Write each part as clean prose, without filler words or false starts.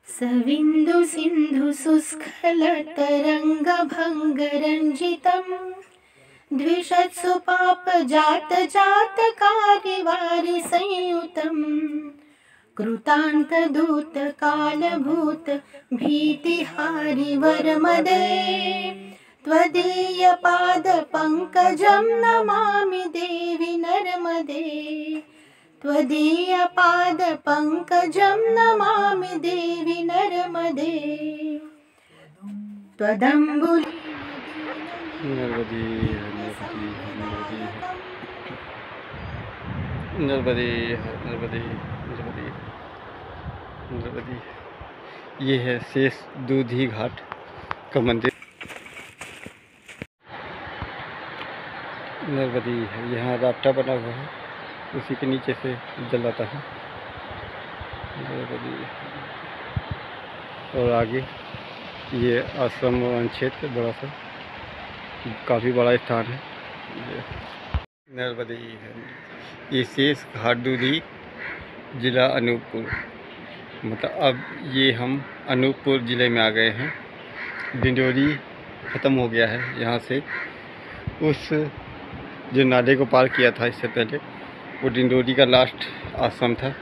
सविन्दु सिन्धु सुस्खल तरंग भंग रंजितम् द्विषत्सु पाप जात जात कार्य वारि संयुतम् कृतांत दूत काल भूत भीतिहारि वरमदे त्वदीय पाद पंकजं नमामि देवि नर्मदे त्वदीय पाद पंकजं नमामि देवि नर्मदे त्वदम्बुली नर्मदे नर्मदे नर्मदे नर्मदे नर्मदे। ये है शेष दूधी घाट का मंदिर नर्मदे है। यहाँ राफ्टा बना हुआ है, उसी के नीचे से जल आता है नर्मदे। और आगे ये आश्रम वन क्षेत्र बड़ा सा काफ़ी बड़ा स्थान है नर्मदे है। ये शेष घाट दूधी ज़िला अनूपपुर, मतलब अब ये हम अनूपपुर ज़िले में आ गए हैं। डिंडोरी ख़त्म हो गया है। यहाँ से उस जो नाले को पार किया था इससे पहले, वो डिंडोरी का लास्ट आश्रम था।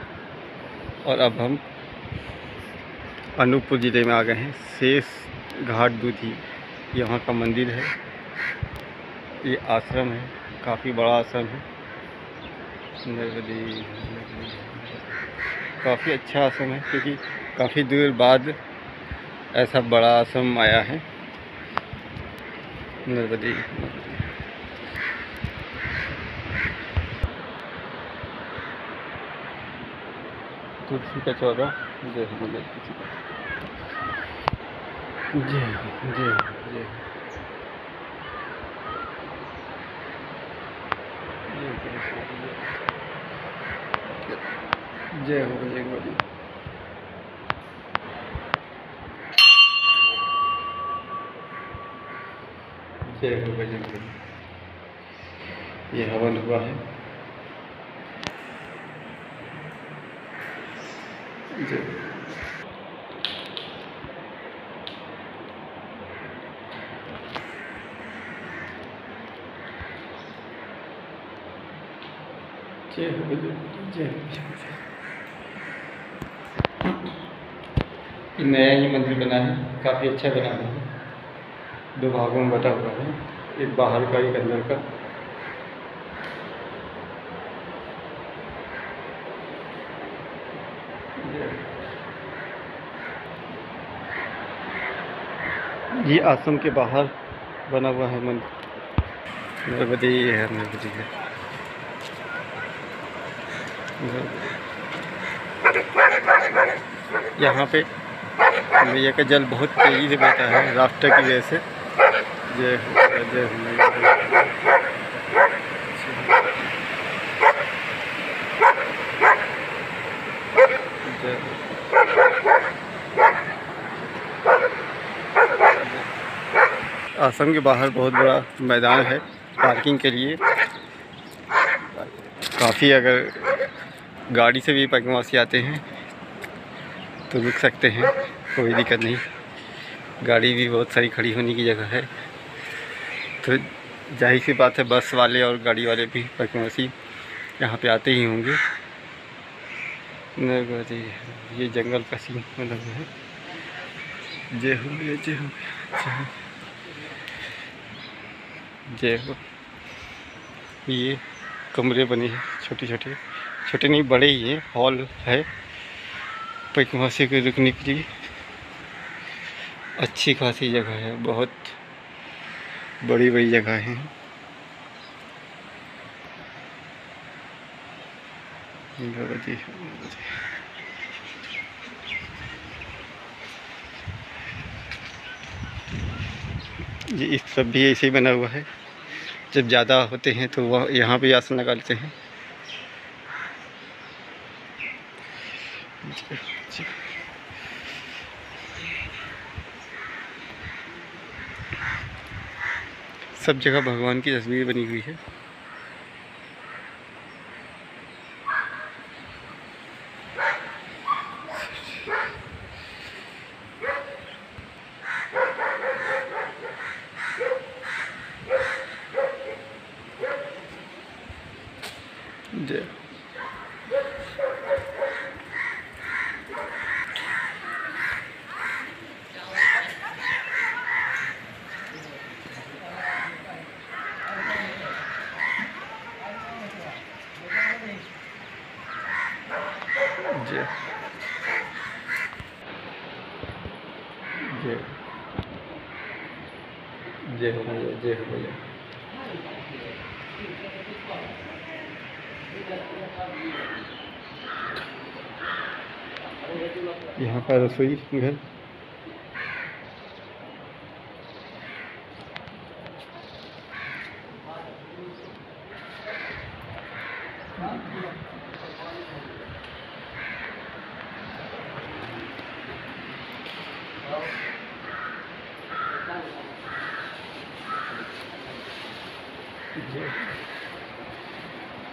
और अब हम अनूपपुर ज़िले में आ गए हैं। शेष घाट दूधी यहाँ का मंदिर है, ये आश्रम है, काफ़ी बड़ा आश्रम है नर्मदे। काफ़ी अच्छा आश्रम है, क्योंकि काफ़ी दूर बाद ऐसा बड़ा आश्रम आया है नर्मदे। तुलसी का चौरा जय हो जय जय जय जय जय हो बजरंगबली। जय हो बजरंगबली। ये हवन हुआ है। जय जय हो बजरंगबली। जय हो। नया ही मंदिर बना है, काफ़ी अच्छा बना है। दो भागों में बटा हुआ है, एक बाहर का एक अंदर का। ये आश्रम के बाहर बना हुआ है मंदिर नर्मदे है नर्मदे है। यहाँ पे मैया का जल बहुत तेज़ी से बहता है राफ्टर की वजह से। जय हो जय हो मैया। आश्रम के बाहर बहुत बड़ा मैदान है पार्किंग के लिए। काफ़ी अगर गाड़ी से भी पकवासी आते हैं तो रुक सकते हैं, कोई दिक्कत नहीं। गाड़ी भी बहुत सारी खड़ी होने की जगह है, तो जाहिर सी बात है बस वाले और गाड़ी वाले भी पकवासी यहाँ पे आते ही होंगे। ये जंगल का सीन बना हुआ है। जय हो जय हो जय हो। ये कमरे बने हैं छोटे छोटे, छोटे नहीं बड़े ही हैं, हॉल है पैकवासी के रुकने के लिए। अच्छी खासी जगह है, बहुत बड़ी बड़ी जगह है। ये इस सब भी ऐसे ही बना हुआ है। जब ज़्यादा होते हैं तो वह यहाँ पे आसन लगा लेते हैं। सब जगह भगवान की तस्वीर बनी हुई है। जय जय हो मैया, जय हो मैया। यहाँ का रसोई घर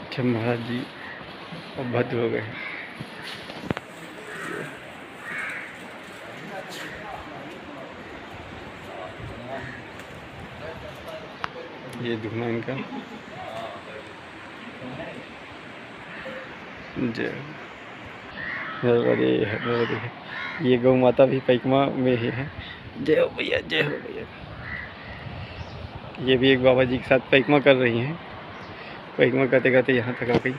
अच्छा महाराज जी अब भद्र हो गए हैं। ये धुआं इनका जय। ये गौ माता भी पैकमा में ही है। जय हो भैया, जय हो भैया। ये भी एक बाबा जी के साथ पैकमा कर रही हैं। पैकमा करते करते यहाँ तक आ गई।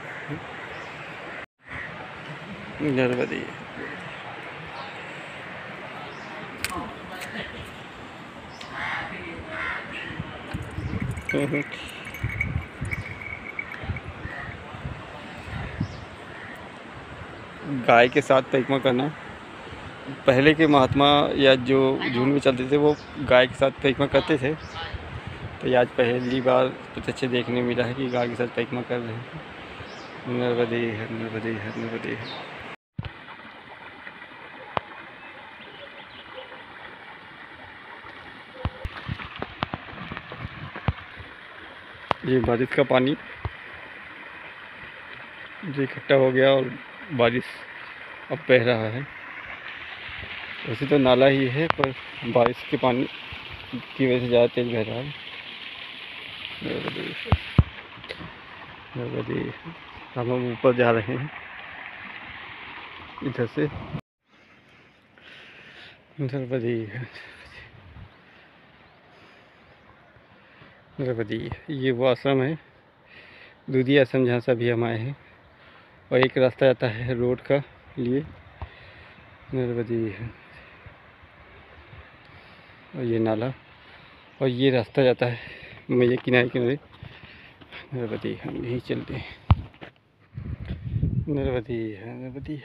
नर्मदे गाय के साथ पैकमा करना पहले के महात्मा या जो झुंड में चलते थे वो गाय के साथ पैकमा करते थे। तो आज पहली बार प्रत्यक्ष देखने मिला है कि गाय के साथ पैकमा कर रहे हैं। नर्मदे है, नर्मदे है, नर्मदे है। ये बारिश का पानी जो इकट्ठा हो गया और बारिश अब बह रहा है। वैसे तो नाला ही है पर बारिश के पानी की वजह से ज़्यादा तेज बह रहा है। हम लोग ऊपर जा रहे हैं इधर से। नर्मदे ये वो आश्रम है, दूधी आश्रम, जहाँ से अभी हम आए हैं। और एक रास्ता जाता है रोड का लिए। नर्मदे है और ये नाला और ये रास्ता जाता है मैया किनारे किनारे। नर्मदे हम यहीं चलते हैं। नर्मदे है, नर्मदे।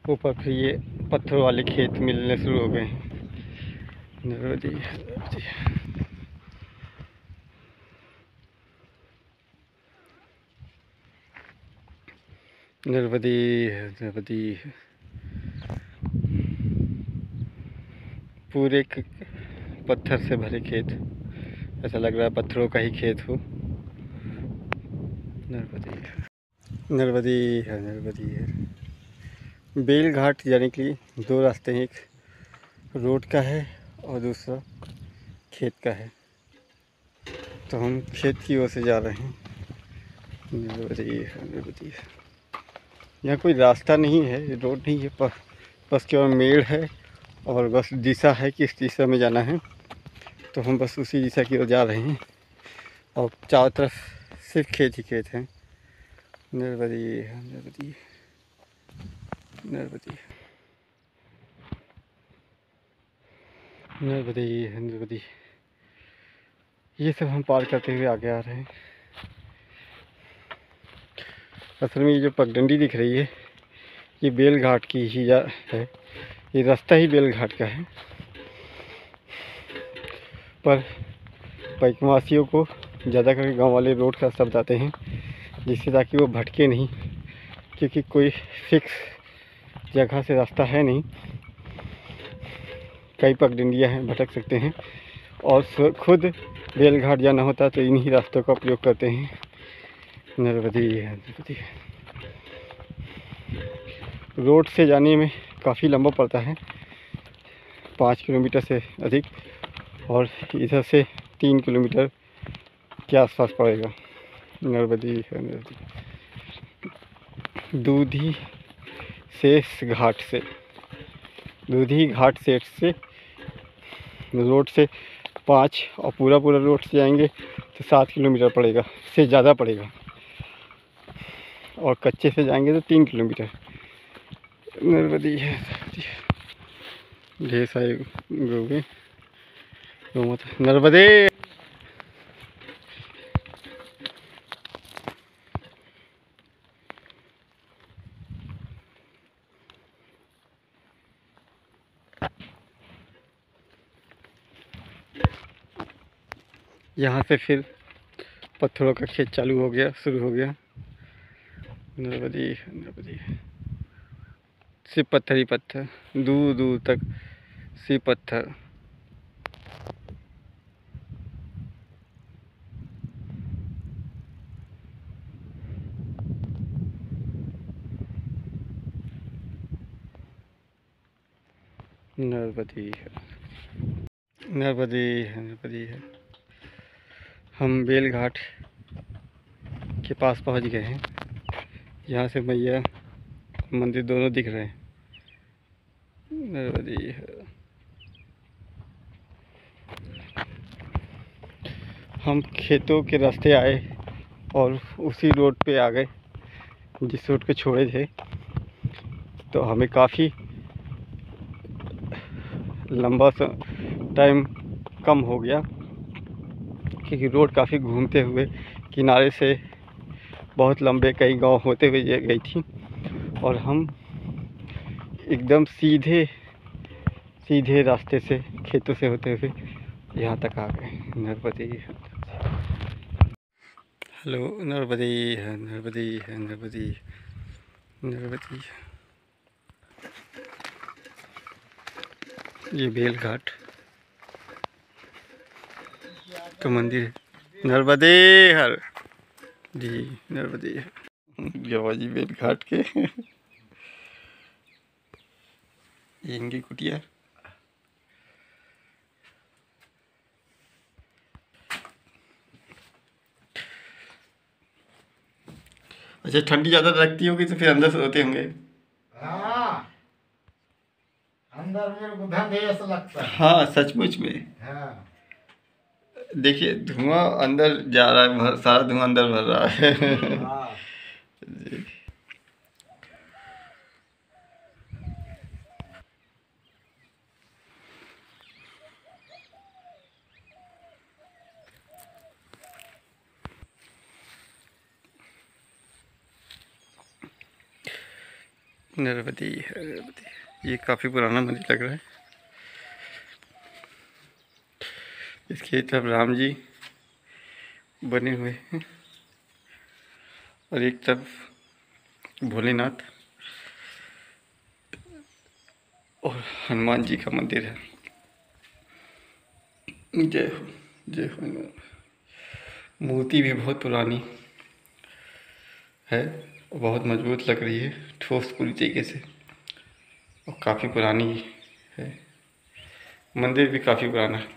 ऊपर फिर ये पत्थर वाले खेत मिलने शुरू हो गए हैं। नर्मदे है, नर्मदे। नर्मदे है, नर्मदे। पूरे पत्थर से भरे खेत, ऐसा लग रहा है पत्थरों का ही खेत हो। नर्मदे है, नर्मदे है, नर्मदे है। बेल घाट जाने के लिए दो रास्ते हैं, एक रोड का है और दूसरा खेत का है। तो हम खेत की ओर से जा रहे हैं। नर्मदे है, नर्मदे है। यहाँ कोई रास्ता नहीं है, रोड नहीं है, बस केवल मेड़ है और बस दिशा है कि इस दिशा में जाना है। तो हम बस उसी दिशा की ओर जा रहे हैं और चारों तरफ सिर्फ खेत ही खेत हैं। नर्मदे है, नर्मदे, नर्मदे, नर्मदे है, नर्मदे। ये सब हम पार करते हुए आगे आ रहे हैं। असल में ये जो पगडंडी दिख रही है ये बेल घाट की ही है। ये रास्ता ही बेल घाट का है, पर पैकमावासियों को ज़्यादा करके गांव वाले रोड का रास्ता बताते हैं, जिससे ताकि वो भटके नहीं, क्योंकि कोई फिक्स जगह से रास्ता है नहीं। कई पगडंडियाँ हैं, भटक सकते हैं। और खुद बेल घाट जाना होता तो इन्हीं रास्तों का उपयोग करते हैं। नर्मदे है, नर्मदे। रोड से जाने में काफ़ी लंबा पड़ता है, 5 किलोमीटर से अधिक, और इधर से 3 किलोमीटर के आसपास पड़ेगा। नर्मदे है, नर्मदे। दूधी शेष घाट से, दूधी घाट सेठ से रोड से 5 और पूरा रोड से जाएंगे तो 7 किलोमीटर पड़ेगा, से ज़्यादा पड़ेगा। और कच्चे से जाएंगे तो 3 किलोमीटर। नर्मदे है, ढेर सारे गौ हैं। गौ माता नर्मदे। यहाँ से फिर पत्थरों का खेत चालू हो गया, शुरू हो गया। नर्मदे नर्मदे, सिर्फ पत्थर ही पत्थर, दूर दूर तक सिर्फ पत्थर। नर्मदे नर्मदे नर्मदे। हम बेलघाट के पास पहुंच गए हैं। यहाँ से मैया मंदिर दोनों दिख रहे हैं। नर्मदे। हम खेतों के रास्ते आए और उसी रोड पे आ गए जिस रोड पे छोड़े थे। तो हमें काफ़ी लंबा टाइम कम हो गया, क्योंकि रोड काफ़ी घूमते हुए किनारे से बहुत लंबे कई गांव होते हुए गई थी, और हम एकदम सीधे सीधे रास्ते से खेतों से होते हुए यहाँ तक आ गए। नर्मदे। हेलो नर्मदे नर्मदे नर्मदे नर्मदे। ये बेलघाट का मंदिर है। नर्मदे हर जी, नर्मदे गवाजी बेलघाट के। ये इनकी कुटिया। अच्छा, ठंडी ज़्यादा लगती होगी तो फिर अंदर से सोते होंगे। हाँ, अंदर मेरे को धंधे ऐसा लगता है। हाँ सचमुच में। हाँ, देखिए धुआं अंदर जा रहा है, सारा धुआं अंदर भर रहा है। हाँ। जी। नर्मदे नर्मदे। ये काफ़ी पुराना मंदिर लग रहा है। इसके तरफ राम जी बने हुए हैं और एक तरफ भोलेनाथ और हनुमान जी का मंदिर है। जय हो जय हो हनुमान। मूर्ति भी बहुत पुरानी है, बहुत मजबूत लग रही है, ठोस पूरी तरीके से, और काफ़ी पुरानी है। मंदिर भी काफ़ी पुराना है,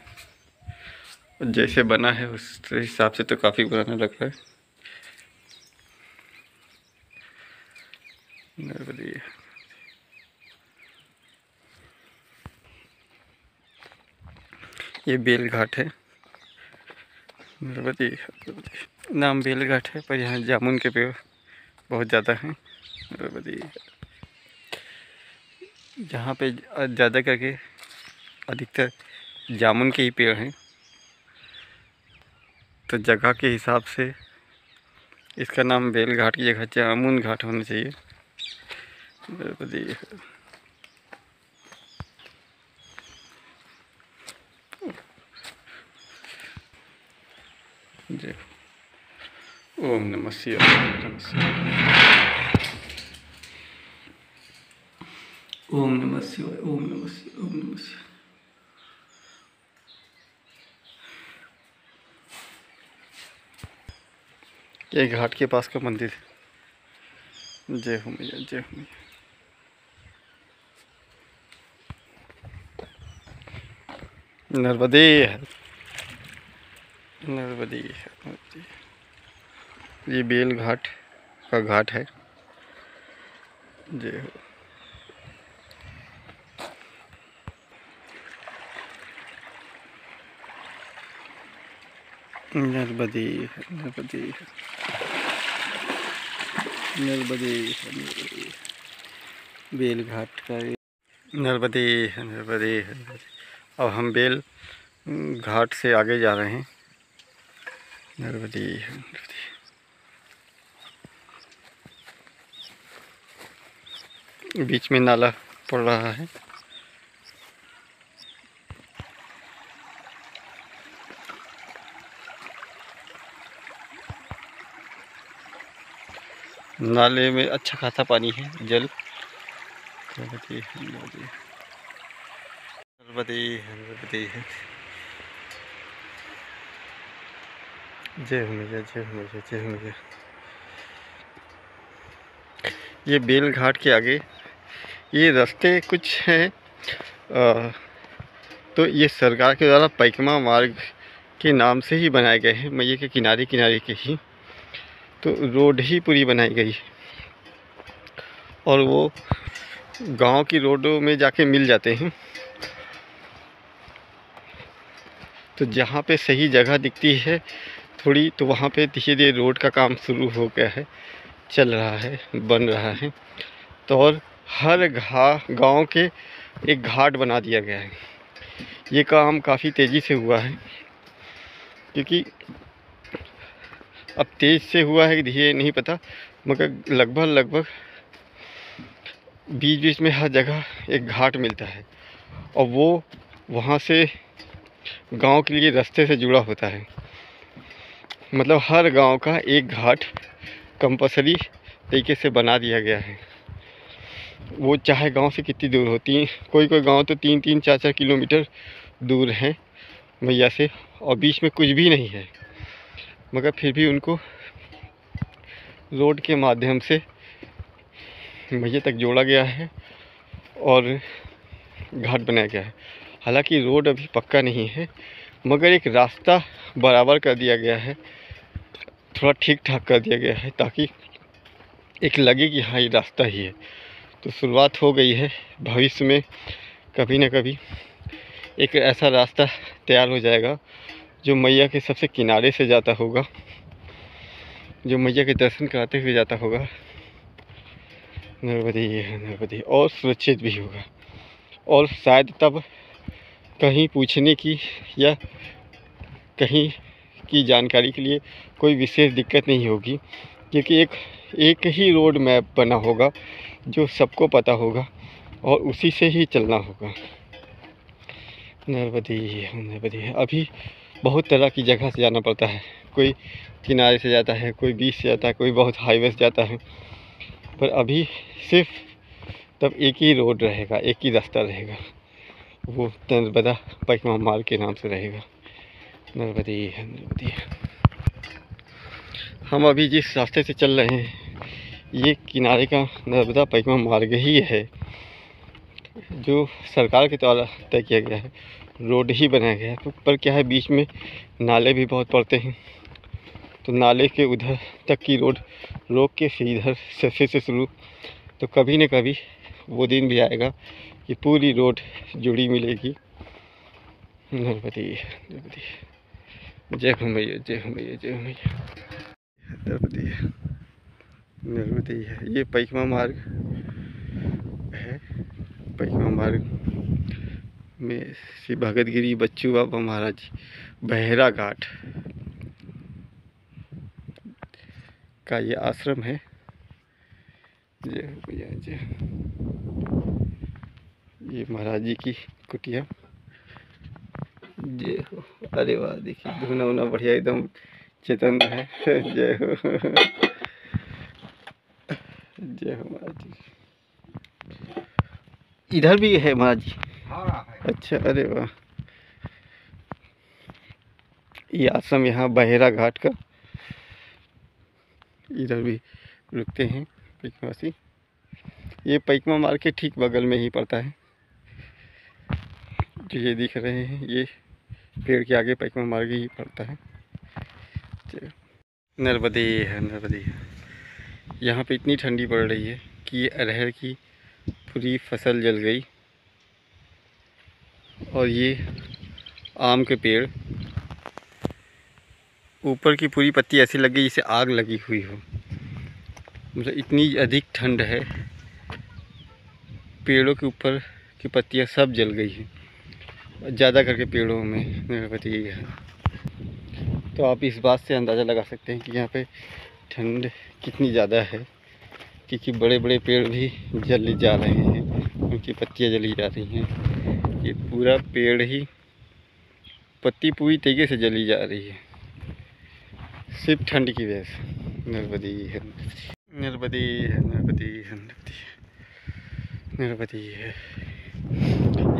और जैसे बना है उस हिसाब से तो काफ़ी पुराना लग रहा है। नर्मदे। ये बेलघाट है। नर्मदे नाम बेलघाट है, पर यहाँ जामुन के पेड़ बहुत ज़्यादा हैं। नर्मदे। जहाँ पे ज़्यादा करके अधिकतर जामुन के ही पेड़ हैं, तो जगह के हिसाब से इसका नाम बेलघाट की जगह जामुन घाट होना चाहिए। नर्मदे। जय ओम नमः शिवाय नमः शिवाय ओम नमः शिवाय ओम नमः शिवाय ओम नमः शिवाय। ये घाट के पास का मंदिर है। जय हो मैया जय हो मैया। नर्मदे नर्मदे नर्मदे। ये बेलघाट का घाट है। जय हो। नर्मदे नर्मदे नर्मदे। बेलघाट का नर्मदे नर्मदे नर्मदे। अब हम बेल घाट से आगे जा रहे हैं। नर्मदे नर्मदे। बीच में नाला पड़ रहा है। नाले में अच्छा खासा पानी है, जल। नर्मदे नर्मदे नर्मदे नर्मदे। जय हो मैया, जय हो मैया, जय हो मैया। ये बेल घाट के आगे ये रास्ते कुछ हैं, तो ये सरकार के द्वारा परिक्रमा मार्ग के नाम से ही बनाए गए हैं। मैया के किनारे किनारे के ही तो रोड ही पूरी बनाई गई और वो गांव की रोडों में जाके मिल जाते हैं। तो जहाँ पे सही जगह दिखती है थोड़ी, तो वहाँ पे धीरे धीरे रोड का काम शुरू हो गया है, चल रहा है, बन रहा है। तो और हर गांव के एक घाट बना दिया गया है। ये काम काफ़ी तेज़ी से हुआ है, क्योंकि अब तेज़ से हुआ है कि धीरे नहीं पता, मगर लगभग बीच बीच में हर जगह एक घाट मिलता है और वो वहाँ से गांव के लिए रास्ते से जुड़ा होता है। मतलब हर गांव का एक घाट कंपल्सरी तरीके से बना दिया गया है। वो चाहे गांव से कितनी दूर होती, कोई गांव तो 3-3, 4-4 किलोमीटर दूर है मैया से, और बीच में कुछ भी नहीं है, मगर फिर भी उनको रोड के माध्यम से मैया तक जोड़ा गया है और घाट बनाया गया है। हालांकि रोड अभी पक्का नहीं है, मगर एक रास्ता बराबर कर दिया गया है, थोड़ा ठीक ठाक कर दिया गया है, ताकि एक लगे कि हाँ ये रास्ता ही है। तो शुरुआत हो गई है। भविष्य में कभी ना कभी एक ऐसा रास्ता तैयार हो जाएगा जो मैया के सबसे किनारे से जाता होगा, जो मैया के दर्शन कराते हुए जाता होगा। नर्मदे नर्मदे। और सुरक्षित भी होगा, और शायद तब कहीं पूछने की या कहीं की जानकारी के लिए कोई विशेष दिक्कत नहीं होगी, क्योंकि एक ही रोड मैप बना होगा जो सबको पता होगा और उसी से ही चलना होगा। नर्मदे नर्मदे। अभी बहुत तरह की जगह से जाना पड़ता है, कोई किनारे से जाता है, कोई बीच से जाता है, कोई बहुत हाईवे से जाता है, पर अभी सिर्फ तब एक ही रोड रहेगा, एक ही रास्ता रहेगा, वो नर्मदा परिक्रमा मार्ग के नाम से रहेगा। नर्मदे नर्मदे। हम अभी जिस रास्ते से चल रहे हैं ये किनारे का नर्मदा परिक्रमा मार्ग ही है, जो सरकार के द्वारा तय किया गया है, रोड ही बनाया गया है। पर क्या है, बीच में नाले भी बहुत पड़ते हैं, तो नाले के उधर तक की रोड रोक के फिर इधर से शुरू, तो कभी न कभी वो दिन भी आएगा कि पूरी रोड जुड़ी मिलेगी। नर्मदे नर्मदे। जय हो मैया, जय हो मैया, जय हो मैया। नर्मदे नर्मदे। ये परिक्रमा मार्ग है। परिक्रमा मार्ग में श्री भगत गिरी बच्चू बाबा महाराज बहेरा घाट का ये आश्रम है। जय हो भैया, जय। ये महाराज जी की कुटिया। जय हो। अरे वाह, देखिए धुना उना बढ़िया एकदम चेतन है। जय हो, जय हो महाराज जी। इधर भी है महाराज जी? हाँ है। अच्छा, अरे वाह। ये आश्रम यहाँ बहेरा घाट का, इधर भी रुकते हैं परिक्रमावासी। ये परिक्रमा मार्ग के ठीक बगल में ही पड़ता है। जो ये दिख रहे हैं ये पेड़ के आगे परिक्रमा मार्ग ही पड़ता है। नर्मदे है, नर्मदे। यहाँ पे इतनी ठंडी पड़ रही है कि ये अरहर की पूरी फसल जल गई, और ये आम के पेड़ ऊपर की पूरी पत्ती ऐसी लग गई जैसे आग लगी हुई हो। मतलब इतनी अधिक ठंड है, पेड़ों के ऊपर की पत्तियाँ सब जल गई हैं, ज़्यादा करके पेड़ों में मेणबत्ती है। तो आप इस बात से अंदाज़ा लगा सकते हैं कि यहाँ पे ठंड कितनी ज़्यादा है, क्योंकि बड़े बड़े पेड़ भी जल जा रहे हैं, उनकी पत्तियाँ जली जा रही हैं। ये पूरा पेड़ ही पत्ती पूरी तरीके से जली जा रही है, सिर्फ ठंड की वजह से। नर्मदी है, नर्मदी है, नर्मदी है, नर्मदी है।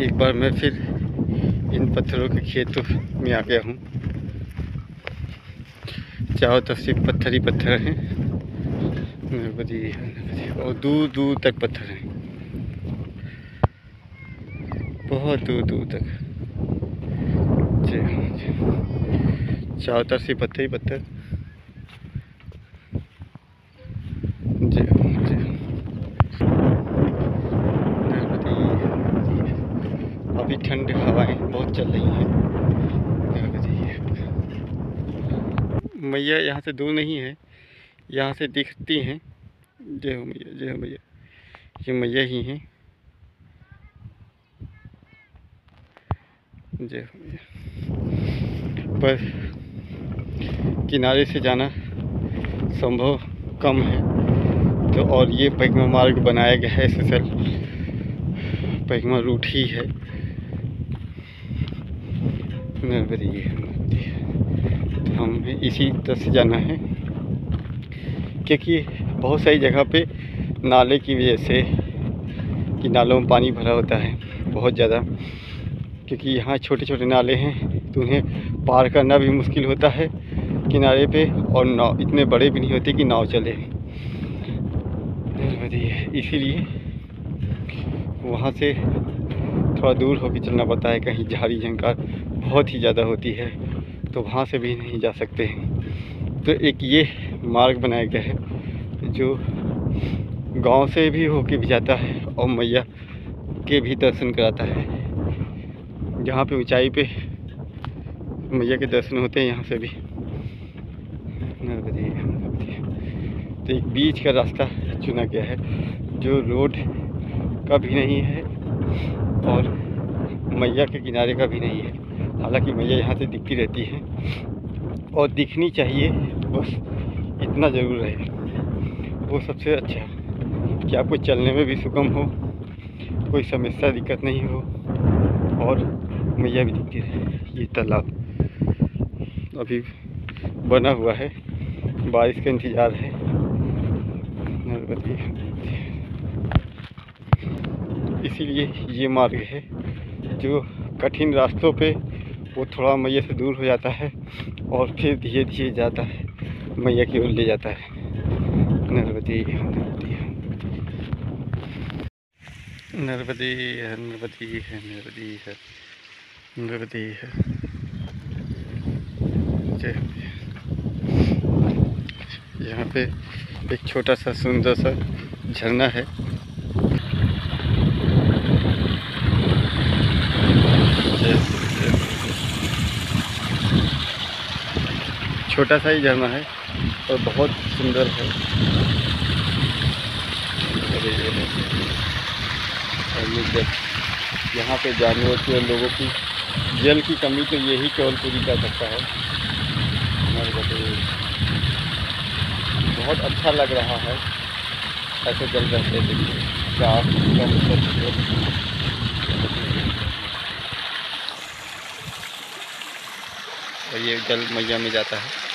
एक बार मैं फिर इन पत्थरों के खेतों में आ गया हूँ। चारों तरफ सिर्फ पत्थर ही पत्थर हैं। नर्मदी है, नर्मदी, और दूर दूर तक पत्थर हैं, बहुत दूर दूर तक। चारों तरफ से पत्थर ही पत्थर। अभी ठंड हवाएं बहुत चल रही हैं। मैया यहाँ से दूर नहीं है, यहाँ से दिखती हैं। जय हो मैया, जय हो मैया। ये मैया ही हैं। जय हो मैया। पर किनारे से जाना संभव कम है, तो और ये परिक्रमा मार्ग बनाया गया है, स्पेशल परिक्रमा रूट ही है। नर्मदी है, तो हमें इसी तरह से जाना है, क्योंकि बहुत सारी जगह पे नाले की वजह से, कि नालों में पानी भरा होता है बहुत ज़्यादा, क्योंकि यहाँ छोटे छोटे नाले हैं तो उन्हें पार करना भी मुश्किल होता है किनारे पे, और नाव इतने बड़े भी नहीं होते कि नाव चले। इसीलिए वहाँ से थोड़ा दूर होकर चलना पड़ता है, कहीं झाड़ी झंकार बहुत ही ज़्यादा होती है तो वहाँ से भी नहीं जा सकते हैं। तो एक ये मार्ग बनाया गया है जो गांव से भी होके भी जाता है और मैया के भी दर्शन कराता है। जहाँ पे ऊंचाई पे मैया के दर्शन होते हैं, यहाँ से भी। तो एक बीच का रास्ता चुना गया है जो रोड का भी नहीं है और मैया के किनारे का भी नहीं है। हालांकि मैया यहाँ से दिखती रहती है और दिखनी चाहिए, बस इतना ज़रूर है, वो सबसे अच्छा कि आपको चलने में भी सुगम हो, कोई समस्या दिक्कत नहीं हो और मैया भी दिखती रहे। ये तालाब अभी बना हुआ है, बारिश का इंतज़ार है। इसीलिए ये मार्ग है जो कठिन रास्तों पे वो थोड़ा मैया से दूर हो जाता है और फिर धीरे धीरे जाता है, मैया की ओर ले जाता है। नर्मदी नर्मदी नर्मदी है, नर्मदी है, नर्मदी है, नर्मदी है। यहाँ पे एक छोटा सा सुंदर सा झरना है। छोटा सा ही झरना है और बहुत सुंदर है। और ये जल, यहाँ पे जानवरों की और लोगों की जल की कमी तो यही केवल पूरी कर सकता है। बहुत अच्छा लग रहा है ऐसे जल रहते देखिए, साफ और ये जल मैया में जाता है।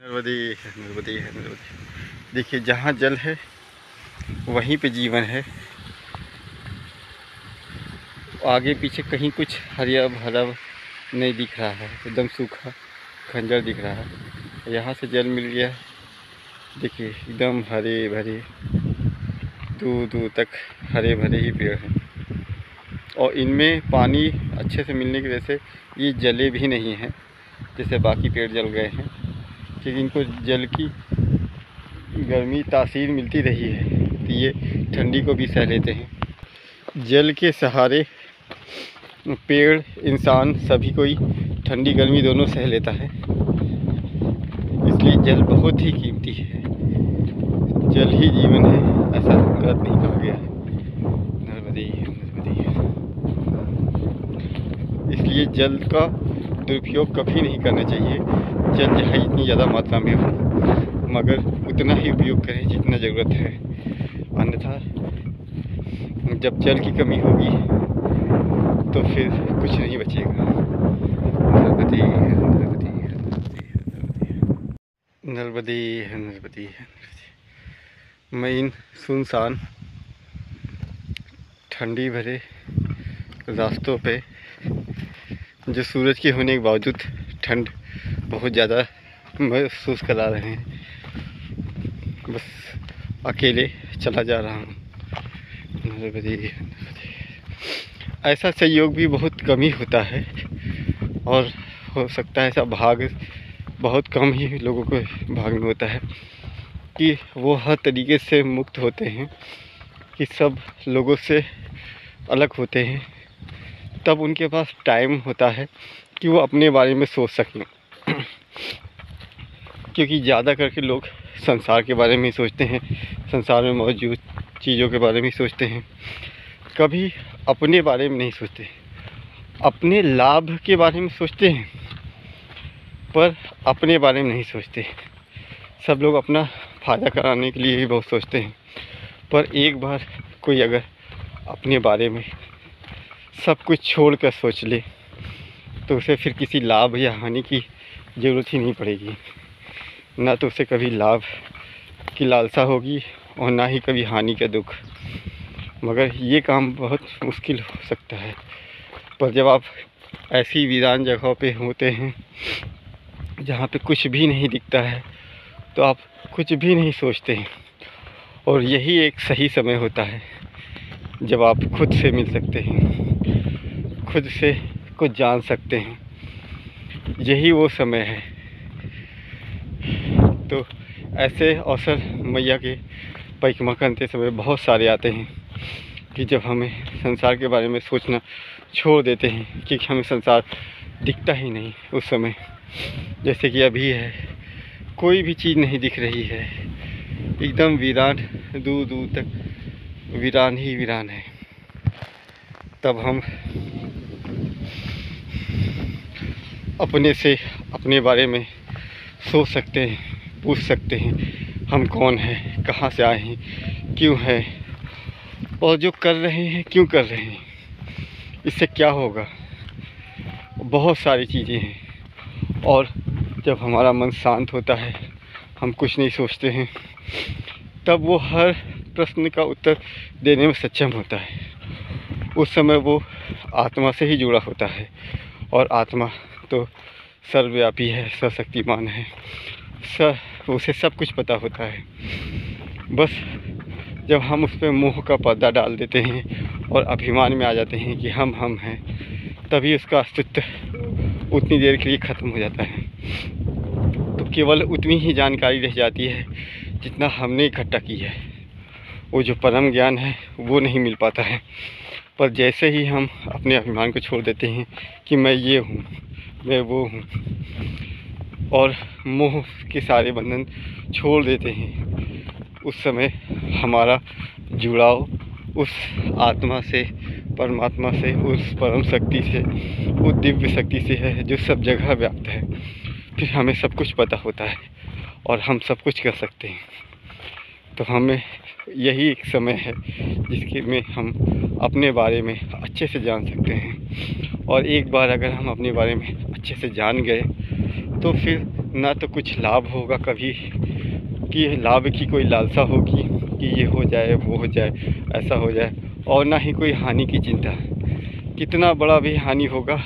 नर्मदी है, नर्मदी है, नर्मदी। देखिए जहाँ जल है वहीं पे जीवन है। आगे पीछे कहीं कुछ हरिया भरा नहीं दिख रहा है, एकदम सूखा खंजर दिख रहा है। यहाँ से जल मिल गया, देखिए एकदम हरे भरे, दूर दूर तक हरे भरे ही पेड़ हैं। और इनमें पानी अच्छे से मिलने की वजह से ये जले भी नहीं हैं जैसे बाकी पेड़ जल गए हैं, क्योंकि इनको जल की गर्मी तासीर मिलती रही है तो ये ठंडी को भी सह लेते हैं। जल के सहारे पेड़, इंसान सभी कोई ठंडी गर्मी दोनों सह लेता है, इसलिए जल बहुत ही कीमती है। जल ही जीवन है, ऐसा गलत नहीं कहा गया है। नर्मदे नर्मदे। इसलिए जल का दुरुपयोग कभी नहीं करना चाहिए। जल चाहे इतनी ज़्यादा मात्रा में हो, मगर उतना ही उपयोग करें जितना ज़रूरत है, अन्यथा जब जल की कमी होगी तो फिर कुछ नहीं बचेगा। नर्मदे नर्मदे नर्मदे नर्मदे। मैं इन सुनसान ठंडी भरे रास्तों पे, जो सूरज के होने के बावजूद ठंड बहुत ज़्यादा महसूस करा रहे हैं, बस अकेले चला जा रहा हूँ। ऐसा सहयोग भी बहुत कम ही होता है, और हो सकता है ऐसा भाग बहुत कम ही लोगों को भाग में होता है कि वो हर तरीके से मुक्त होते हैं, कि सब लोगों से अलग होते हैं। तब उनके पास टाइम होता है कि वो अपने बारे में सोच सकें, क्योंकि ज़्यादा करके लोग संसार के बारे में ही सोचते हैं, संसार में मौजूद चीज़ों के बारे में ही सोचते हैं, कभी अपने बारे में नहीं सोचते। अपने लाभ के बारे में सोचते हैं पर अपने बारे में नहीं सोचते। सब लोग अपना फ़ायदा कराने के लिए ही बहुत सोचते हैं, पर एक बार कोई अगर अपने बारे में सब कुछ छोड़कर सोच ले तो उसे फिर किसी लाभ या हानि की ज़रूरत ही नहीं पड़ेगी। ना तो उसे कभी लाभ की लालसा होगी और ना ही कभी हानि का दुख। मगर ये काम बहुत मुश्किल हो सकता है। पर जब आप ऐसी वीरान जगहों पे होते हैं जहाँ पे कुछ भी नहीं दिखता है, तो आप कुछ भी नहीं सोचते हैं, और यही एक सही समय होता है जब आप खुद से मिल सकते हैं, खुद से कुछ जान सकते हैं। यही वो समय है। तो ऐसे अवसर मैया के परिक्रमा करते समय बहुत सारे आते हैं कि जब हमें संसार के बारे में सोचना छोड़ देते हैं, कि हमें संसार दिखता ही नहीं उस समय। जैसे कि अभी है, कोई भी चीज़ नहीं दिख रही है, एकदम वीरान, दूर दूर तक वीरान ही वीरान है। तब हम अपने से अपने बारे में सोच सकते हैं, पूछ सकते हैं हम कौन हैं, कहाँ से आए हैं, क्यों हैं, और जो कर रहे हैं क्यों कर रहे हैं, इससे क्या होगा। बहुत सारी चीज़ें हैं। और जब हमारा मन शांत होता है, हम कुछ नहीं सोचते हैं, तब वो हर प्रश्न का उत्तर देने में सक्षम होता है। उस समय वो आत्मा से ही जुड़ा होता है, और आत्मा तो सर्वव्यापी है, सर्वशक्तिमान है, उसे सब कुछ पता होता है। बस जब हम उस पर मोह का पर्दा डाल देते हैं और अभिमान में आ जाते हैं कि हम हैं, तभी उसका अस्तित्व उतनी देर के लिए ख़त्म हो जाता है। तो केवल उतनी ही जानकारी रह जाती है जितना हमने इकट्ठा की है। वो जो परम ज्ञान है वो नहीं मिल पाता है। पर जैसे ही हम अपने अभिमान को छोड़ देते हैं कि मैं ये हूँ, मैं वो हूँ, और मोह के सारे बंधन छोड़ देते हैं, उस समय हमारा जुड़ाव उस आत्मा से, परमात्मा से, उस परम शक्ति से, उस दिव्य शक्ति से है जो सब जगह व्याप्त है। फिर हमें सब कुछ पता होता है और हम सब कुछ कर सकते हैं। तो हमें यही एक समय है जिसके में हम अपने बारे में अच्छे से जान सकते हैं। और एक बार अगर हम अपने बारे में अच्छे से जान गए तो फिर ना तो कुछ लाभ होगा कभी, कि लाभ की कोई लालसा होगी कि ये हो जाए, वो हो जाए, ऐसा हो जाए, और ना ही कोई हानि की चिंता। कितना बड़ा भी हानि होगा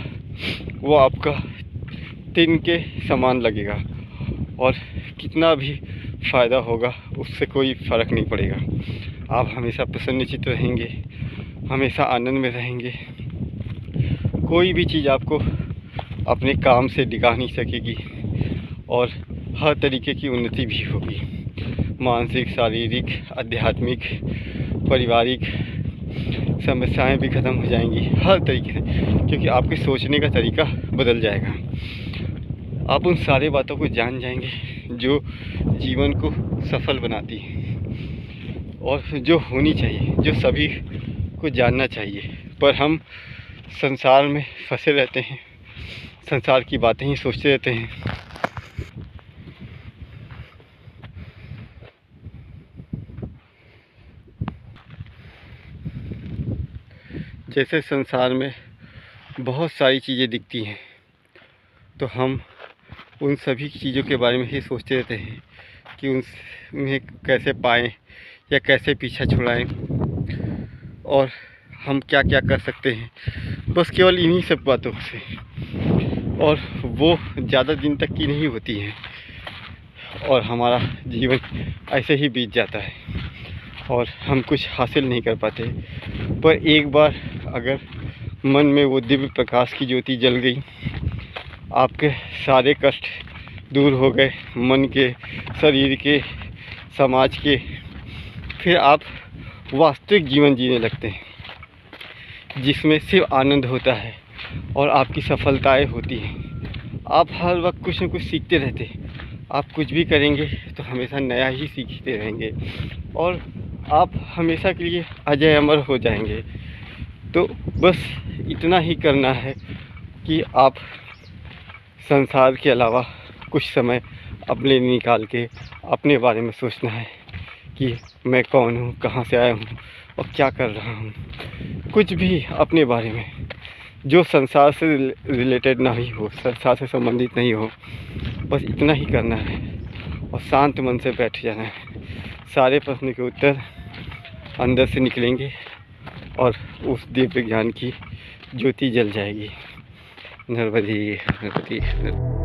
वो आपका तिन के समान लगेगा, और कितना भी फ़ायदा होगा उससे कोई फ़र्क नहीं पड़ेगा। आप हमेशा प्रसन्नचित्त रहेंगे, हमेशा आनंद में रहेंगे। कोई भी चीज़ आपको अपने काम से डिगा नहीं सकेगी और हर तरीके की उन्नति भी होगी, मानसिक, शारीरिक, आध्यात्मिक, पारिवारिक समस्याएं भी ख़त्म हो जाएंगी हर तरीके से, क्योंकि आपके सोचने का तरीका बदल जाएगा। आप उन सारी बातों को जान जाएंगे जो जीवन को सफल बनाती है और जो होनी चाहिए, जो सभी को जानना चाहिए। पर हम संसार में फंसे रहते हैं, संसार की बातें ही सोचते रहते हैं। जैसे संसार में बहुत सारी चीज़ें दिखती हैं, तो हम उन सभी चीज़ों के बारे में ही सोचते रहते हैं कि उन्हें कैसे पाएं या कैसे पीछा छुड़ाएं और हम क्या क्या कर सकते हैं, बस केवल इन्हीं सब बातों से। और वो ज़्यादा दिन तक की नहीं होती हैं और हमारा जीवन ऐसे ही बीत जाता है और हम कुछ हासिल नहीं कर पाते। पर एक बार अगर मन में वो दिव्य प्रकाश की ज्योति जल गई, आपके सारे कष्ट दूर हो गए, मन के, शरीर के, समाज के, फिर आप वास्तविक जीवन जीने लगते हैं जिसमें सिर्फ आनंद होता है और आपकी सफलताएं होती हैं। आप हर वक्त कुछ न कुछ सीखते रहते हैं। आप कुछ भी करेंगे तो हमेशा नया ही सीखते रहेंगे और आप हमेशा के लिए अजय अमर हो जाएंगे। तो बस इतना ही करना है कि आप संसार के अलावा कुछ समय अपने लिए निकाल के अपने बारे में सोचना है कि मैं कौन हूँ, कहाँ से आया हूँ और क्या कर रहा हूँ। कुछ भी अपने बारे में जो संसार से रिलेटेड ना ही हो, संसार से संबंधित नहीं हो, बस इतना ही करना है और शांत मन से बैठ जाना है। सारे प्रश्न के उत्तर अंदर से निकलेंगे और उस दिव्य ज्ञान की ज्योति जल जाएगी। नर्मदे नर्मदे।